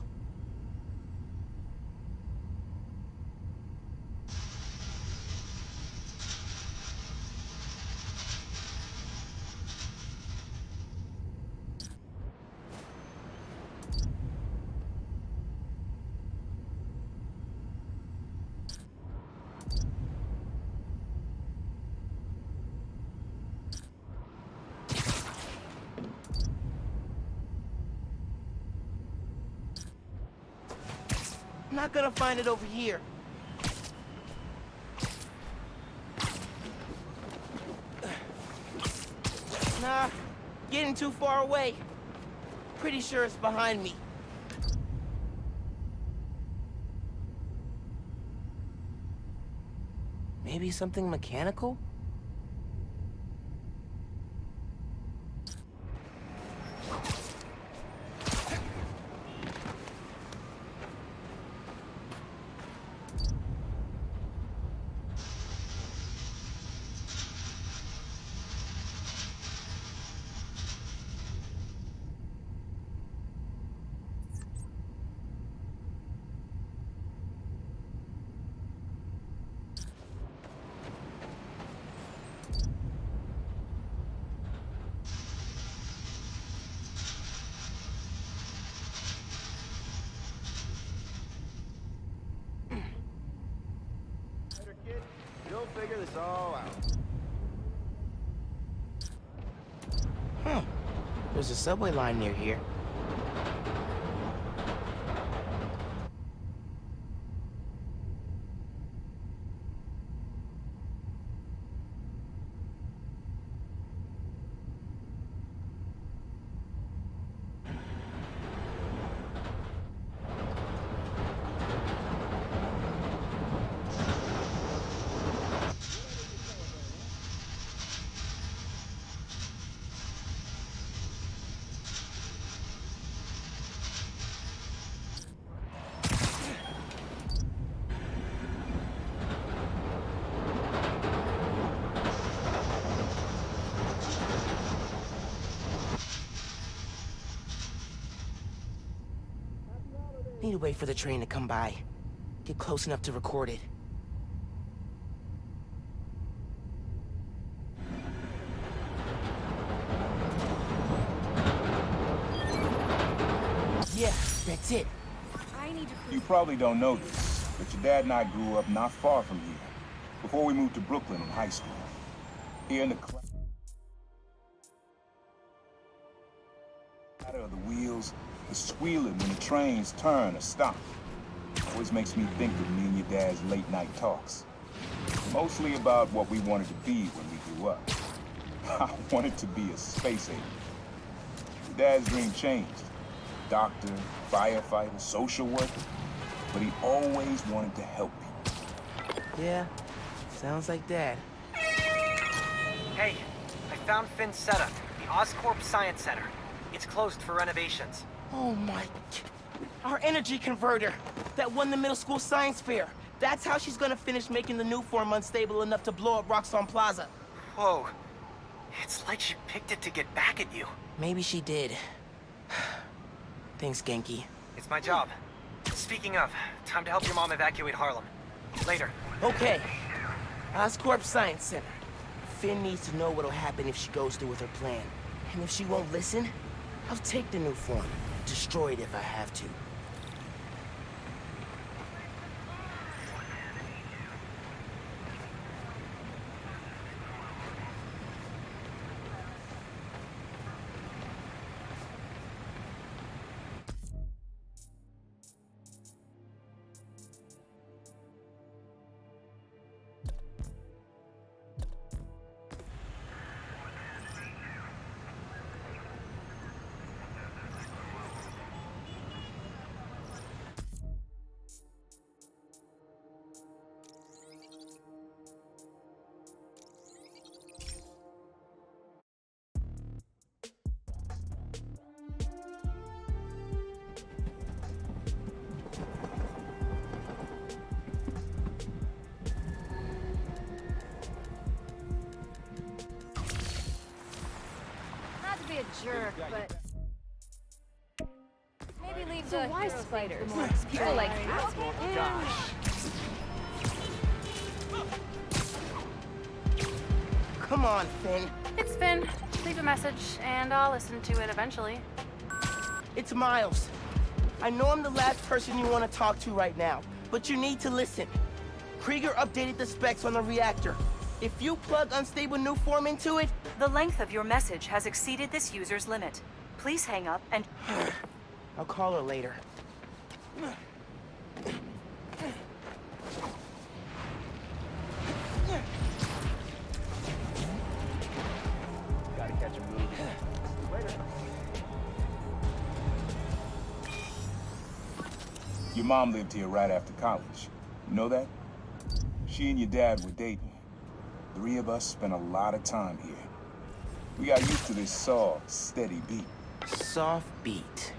I'm not gonna find it over here. Nah, getting too far away. Pretty sure it's behind me. Maybe something mechanical?
You'll figure this all out.
Huh. There's a subway line near here. Need to wait for the train to come by. Get close enough to record it. Yeah, that's it.
I need to...
You probably don't know this, but your dad and I grew up not far from here, before we moved to Brooklyn in high school. Here in the clatter of the wheels, the squealing when the trains turn or stop. Always makes me think of me and your dad's late night talks. Mostly about what we wanted to be when we grew up. I wanted to be a space alien. Your dad's dream changed. Doctor, firefighter, social worker. But he always wanted to help people.
Yeah, sounds like Dad.
Hey, I found Finn's setup, the Oscorp Science Center. It's closed for renovations.
Oh my... Our energy converter that won the middle school science fair. That's how she's gonna finish making the new form unstable enough to blow up Roxxon Plaza.
Whoa. It's like she picked it to get back at you.
Maybe she did. Thanks, Genki.
It's my job. Speaking of, time to help your mom evacuate Harlem. Later.
Okay. Oscorp Science Center. Finn needs to know what'll happen if she goes through with her plan. And if she won't listen, I'll take the new form. Destroy it if I have to.
jerk, but maybe leave
So
the
why
hero
spiders?
things to more
People like
Gosh. Come on, Finn.
It's Finn. Leave a message, and I'll listen to it eventually.
It's Miles. I know I'm the last person you want to talk to right now, but you need to listen. Krieger updated the specs on the reactor. If you plug unstable new form into it...
The length of your message has exceeded this user's limit. Please hang up and...
I'll call her later.
Gotta catch a movie. Later.
Your mom lived here right after college. You know that? She and your dad were dating. 3 of us spent a lot of time here. We got used to this soft, steady beat.
Soft beat.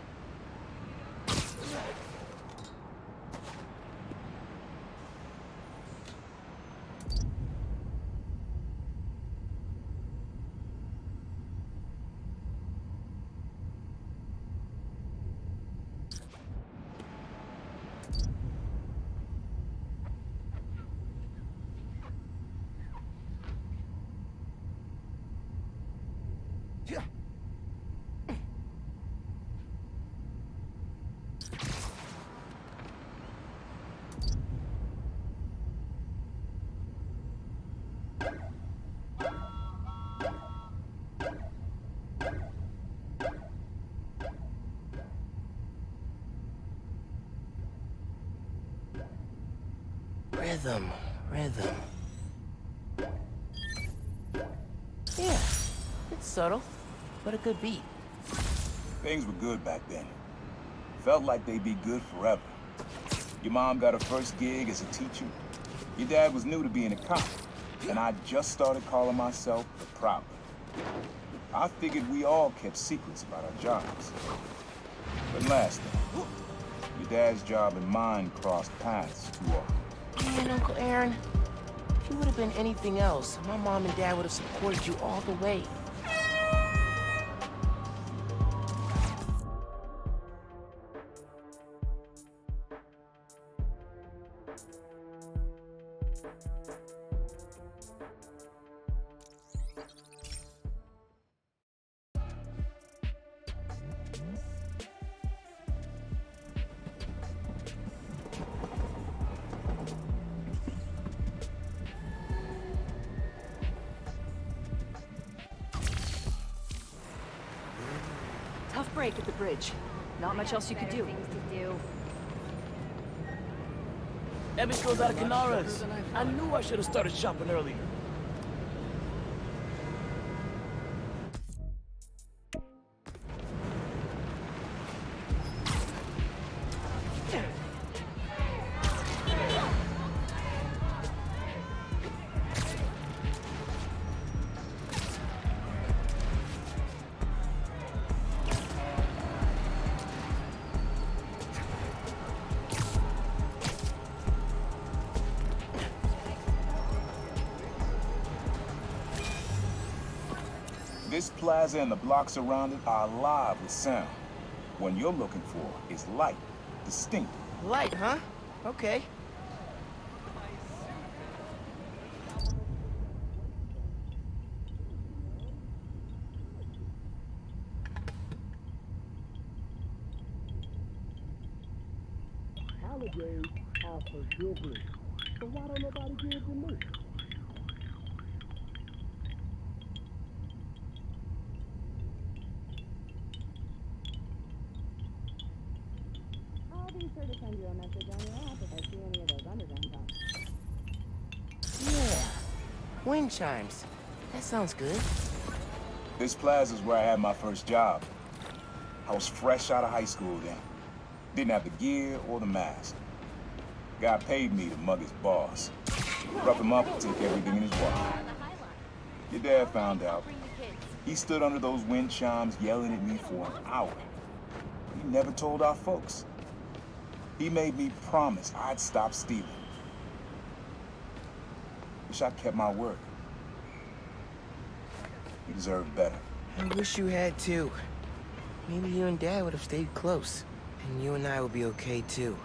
Rhythm, rhythm. Yeah, it's subtle, but a good beat.
Things were good back then. Felt like they'd be good forever. Your mom got her first gig as a teacher. Your dad was new to being a cop, and I just started calling myself the Prowler. I figured we all kept secrets about our jobs. But last thing, your dad's job and mine crossed paths too often.
Man, Uncle Aaron, if you would have been anything else, my mom and dad would have supported you all the way.
Tough break at the bridge. Not much else you could do.
Things to do.
Evan goes out of Canaras. I knew I should have started shopping earlier.
This plaza and the blocks around it are alive with sound. What you're looking for is light, distinct.
Light, huh? Okay.
Holidays are for jewelry. So why don't nobody give them me?
I'll be sure to send you a message on your app if I see any of those underground cops.
Yeah. Wind chimes. That sounds good.
This plaza's where I had my first job. I was fresh out of high school then. Didn't have the gear or the mask. Guy paid me to mug his boss. Rough him up and take everything in his wallet. Your dad found out. He stood under those wind chimes yelling at me for an hour. He never told our folks. He made me promise I'd stop stealing. Wish I'd kept my word. He deserved better.
I wish you had too. Maybe you and Dad would have stayed close, and you and I would be okay too.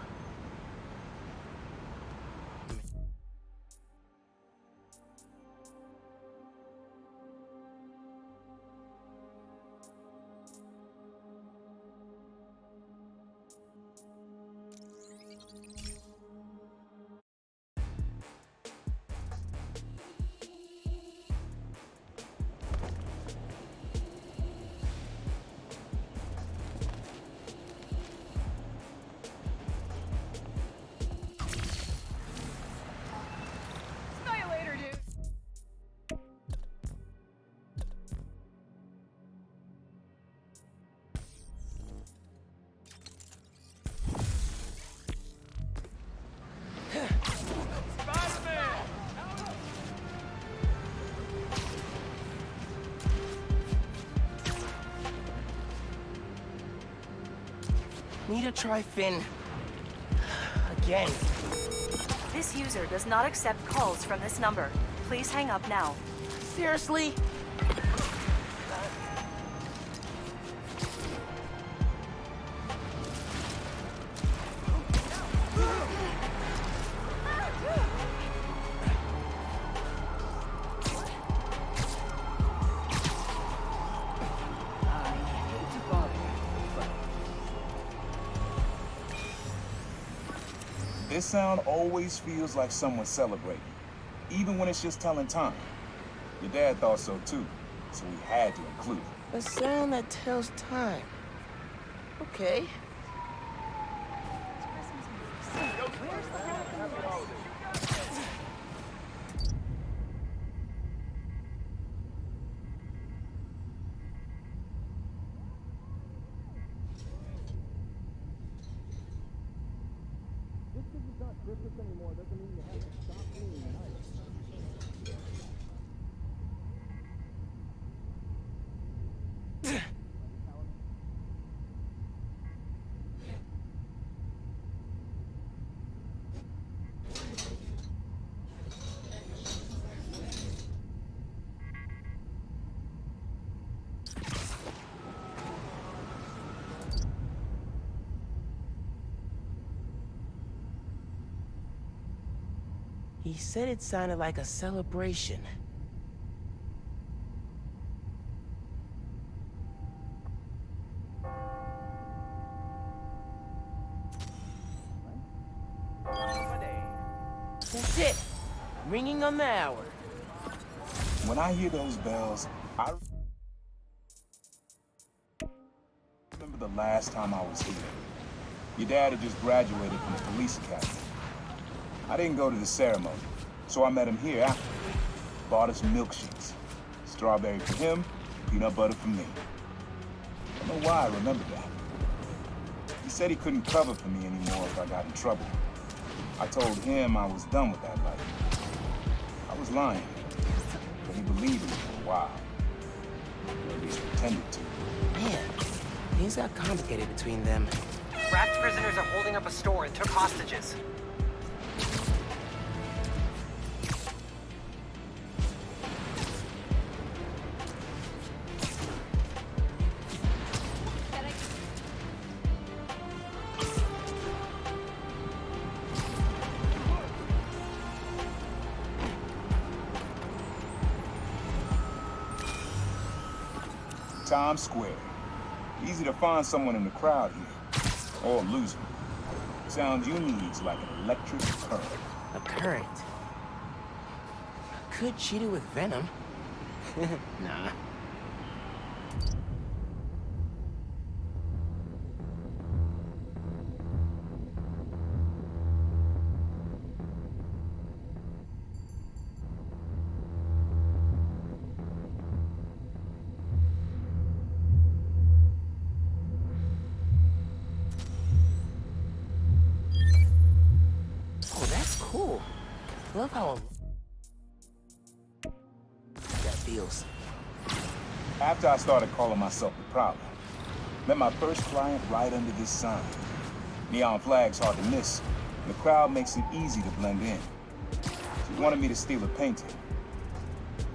Need to try Finn. Again.
This user does not accept calls from this number. Please hang up now.
Seriously?
This sound always feels like someone celebrating, even when it's just telling time. Your dad thought so too, so we had to include it.
A sound that tells time. Okay. He said it sounded like a celebration. That's it. Ringing on the hour.
When I hear those bells, I remember the last time I was here. Your dad had just graduated from the police academy. I didn't go to the ceremony, so I met him here after. Bought us milkshakes. Strawberry for him, peanut butter for me. I don't know why I remember that. He said he couldn't cover for me anymore if I got in trouble. I told him I was done with that life. I was lying, but he believed me for a while. Or at least pretended to.
Man, things got complicated between them.
Wrapped prisoners are holding up a store and took hostages.
Times Square. Easy to find someone in the crowd here. Or lose them. Sound you need's like an electric current.
A current? Could cheat it with venom. Nah. Cool. Love how that feels.
After I started calling myself the Prowler, met my first client right under this sign. Neon flag's hard to miss, and the crowd makes it easy to blend in. She wanted me to steal a painting.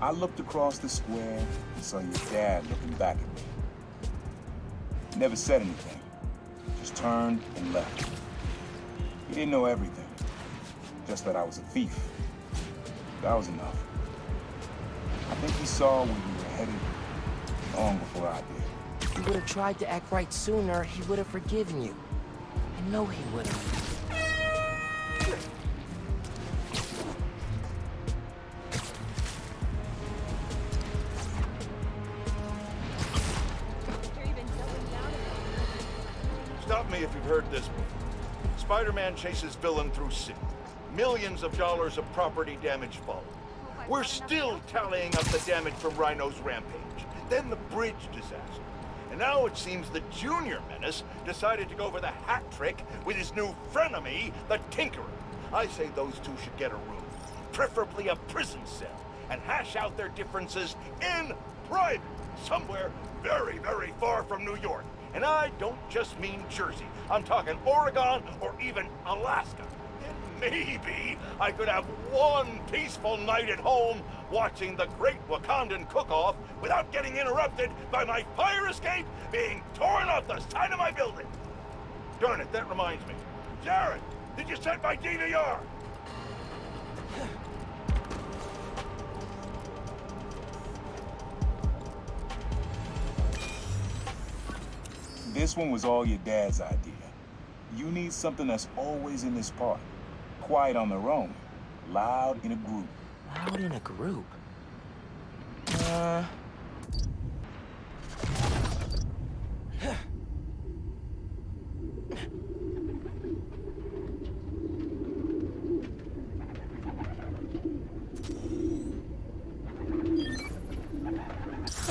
I looked across the square and saw your dad looking back at me. Never said anything, just turned and left. He didn't know everything, just that I was a thief. That was enough. I think he saw where you were headed long before I did.
If you would have tried to act right sooner, he would have forgiven you. I know he would have.
Stop me if you've heard this before. Spider-Man chases villain through city. Millions of dollars of property damage follow. We're still tallying up the damage from Rhino's rampage. Then the bridge disaster. And now it seems the Junior Menace decided to go for the hat trick with his new frenemy, the Tinkerer. I say those two should get a room, preferably a prison cell, and hash out their differences in private, somewhere very, very far from New York. And I don't just mean Jersey. I'm talking Oregon or even Alaska. Then maybe I could have one peaceful night at home watching the great Wakandan cook-off without getting interrupted by my fire escape being torn off the side of my building. Darn it, that reminds me. Jared, did you set my DVR?
This one was all your dad's idea. You need something that's always in this part. Quiet on their own. Loud in a group.
Loud in a group? How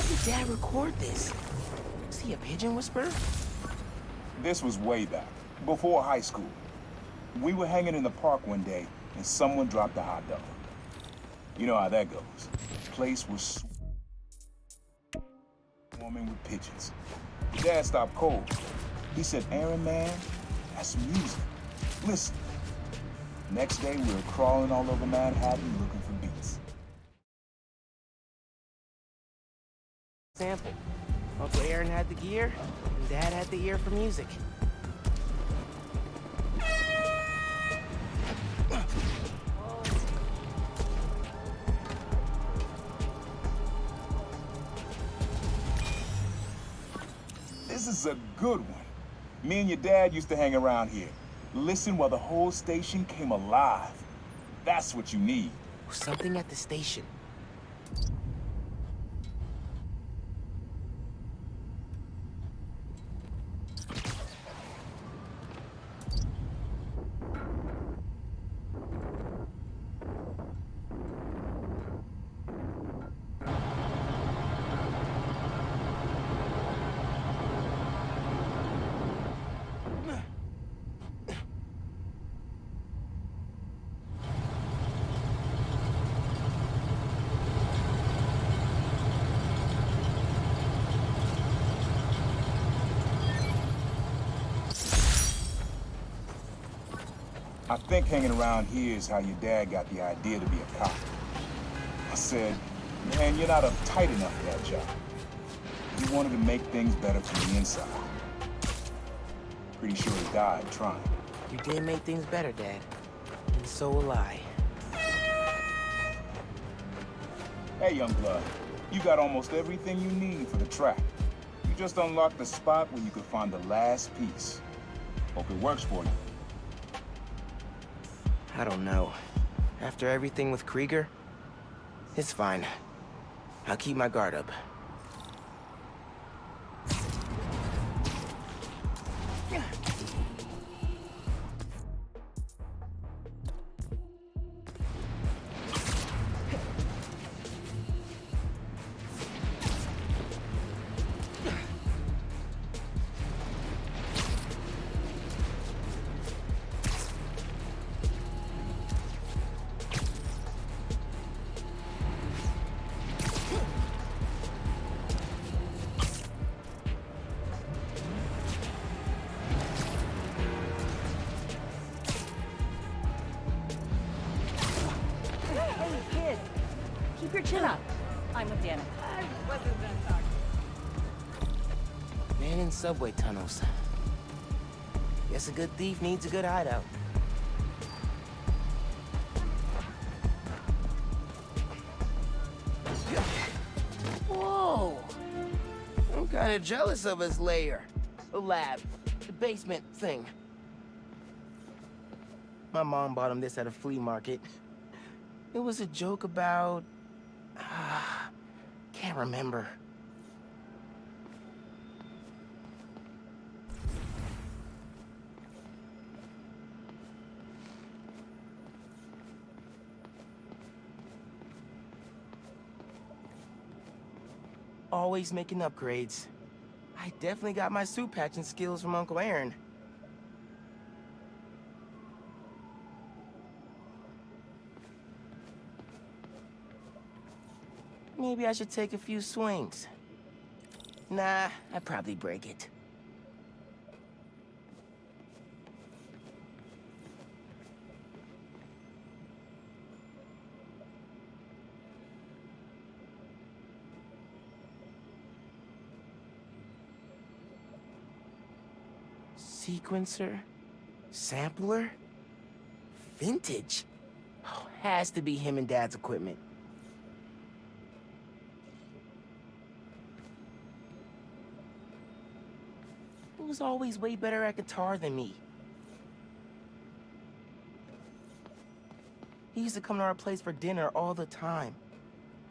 did Dad record this? Is he a pigeon whisperer?
This was way back, before high school. We were hanging in the park one day, and someone dropped a hot dog. You know how that goes. The place was swarming with pigeons. Dad stopped cold. He said, "Aaron, man, that's music. Listen." Next day, we were crawling all over Manhattan looking for beats.
Sample. Uncle Aaron had the gear, and Dad had the ear for music.
This is a good one. Me and your dad used to hang around here. Listen while the whole station came alive. That's what you need.
Something at the station.
I think hanging around here is how your dad got the idea to be a cop. I said, "Man, you're not uptight enough for that job." He wanted to make things better from the inside. Pretty sure he died trying.
You did make things better, Dad. And so will I.
Hey, young blood, you got almost everything you need for the track. You just unlocked the spot where you could find the last piece. Hope it works for you.
I don't know. After everything with Krieger, it's fine. I'll keep my guard up.
Keep your chin up. I'm with Danica.
I wasn't done talking.
Man in subway tunnels. Guess a good thief needs a good hideout. Whoa! I'm kinda jealous of his lair. The lab. The basement thing. My mom bought him this at a flea market. It was a joke about... can't remember. Always making upgrades. I definitely got my suit patching skills from Uncle Aaron. Maybe I should take a few swings. Nah, I'd probably break it. Sequencer? Sampler? Vintage? Oh, has to be him and Dad's equipment. He was always way better at guitar than me. He used to come to our place for dinner all the time.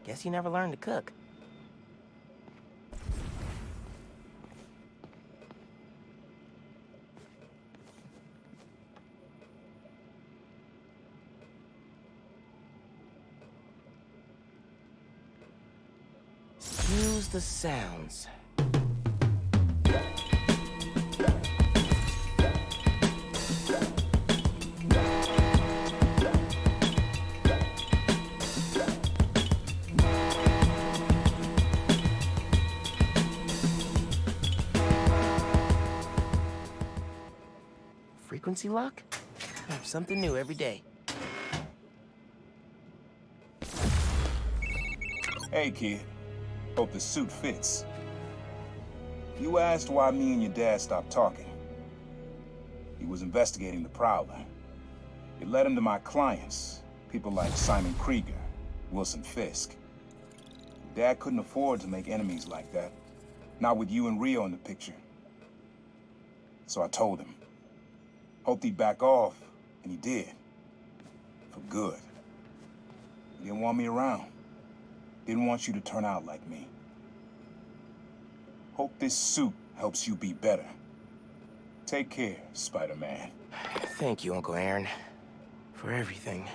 Guess he never learned to cook. Use the sounds. Frequency lock? Something new every day.
Hey, kid. Hope the suit fits. You asked why me and your dad stopped talking. He was investigating the Prowler. It led him to my clients, people like Simon Krieger, Wilson Fisk. Dad couldn't afford to make enemies like that, not with you and Rio in the picture. So I told him. Hoped he'd back off, and he did. For good. He didn't want me around. Didn't want you to turn out like me. Hope this suit helps you be better. Take care, Spider-Man.
Thank you, Uncle Aaron, for everything.